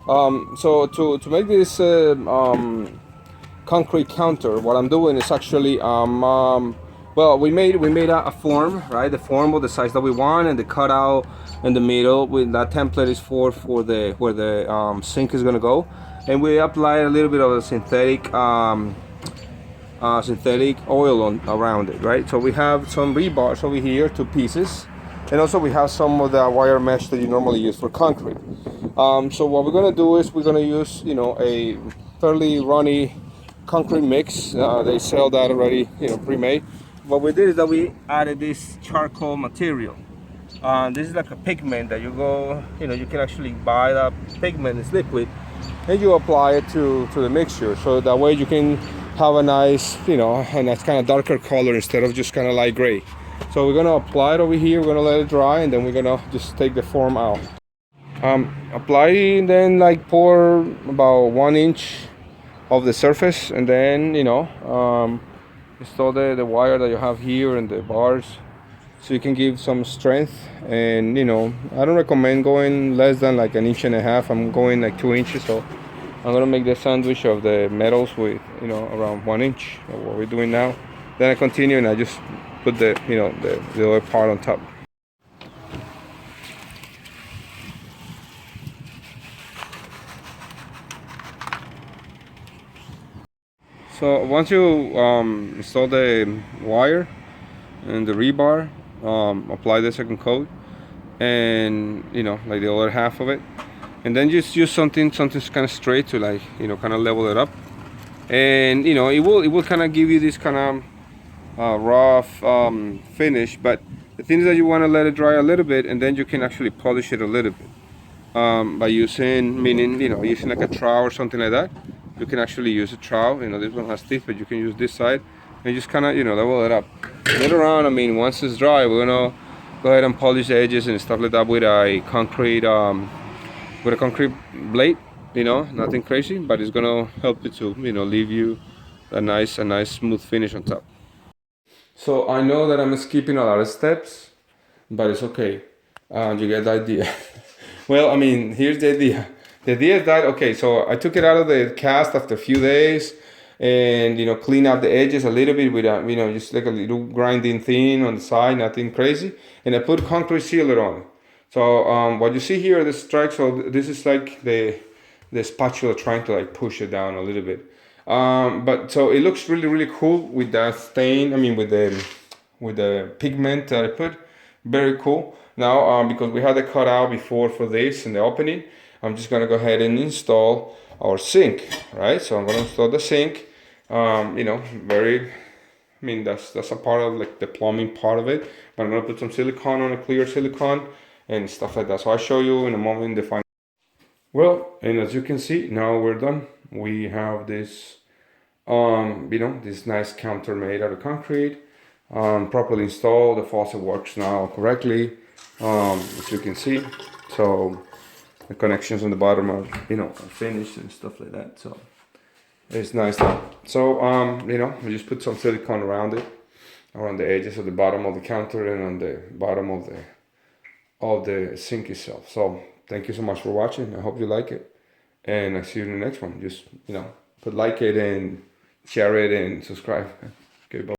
So to make this concrete counter, what I'm doing is actually well, we made a form, right? The form of the size that we want, and the cutout in the middle. With that template is for the where the sink is gonna go, and we apply a little bit of a synthetic oil on around it, right? So we have some rebars over here, 2 pieces, and also we have some of the wire mesh that you normally use for concrete. So what we're gonna do is we're gonna use, a fairly runny concrete mix. They sell that already, pre-made. What we did is that we added this charcoal material. This is like a pigment that you can actually buy that pigment. It's liquid, and you apply it to the mixture. So that way you can have a nice, a nice kind of darker color instead of just kind of light gray. So we're gonna apply it over here. We're gonna let it dry, and then we're gonna just take the form out. Apply, and then like pour about 1 inch of the surface, and then install the wire that you have here and the bars, so you can give some strength. And I don't recommend going less than like 1.5 inches. I'm going like 2 inches, so I'm gonna make the sandwich of the metals with around 1 inch of what we're doing now. Then I continue and I just put the other part on top. So once you install the wire and the rebar, apply the second coat, and like the other half of it, and then just use something kind of straight to, like, kind of level it up, and it will kind of give you this kind of rough finish. But the thing is that you want to let it dry a little bit, and then you can actually polish it a little bit by using like a trowel or something like that. You can actually use a trowel. This one has teeth, but you can use this side, and just kind of level it up. Later on, once it's dry, we're gonna go ahead and polish the edges and stuff like that with a concrete blade. Nothing crazy, but it's gonna help you to leave you a nice smooth finish on top. So I know that I'm skipping a lot of steps, but it's okay. You get the idea. Well, here's the idea. The idea is that, okay, so I took it out of the cast after a few days, and clean up the edges a little bit with just like a little grinding thing on the side, nothing crazy, and I put concrete sealer on it. So what you see here, the strike. So this is like the spatula trying to like push it down a little bit. But so it looks really cool with that stain. With the pigment that I put, very cool. Now because we had the cutout before for this and the opening, I'm just gonna go ahead and install our sink, right? So I'm gonna install the sink. That's a part of like the plumbing part of it. But I'm gonna put some silicone on, a clear silicone, and stuff like that. So I'll show you in a moment the final. Well, and as you can see, now we're done. We have this, this nice counter made out of concrete, properly installed. The faucet works now correctly, as you can see. So the connections on the bottom are finished and stuff like that. So it's nice now. So we just put some silicone around it, around the edges of the bottom of the counter and on the bottom of the sink itself. So thank you so much for watching. I hope you like it, and I'll see you in the next one. Just put like it and share it and subscribe. Okay, bye.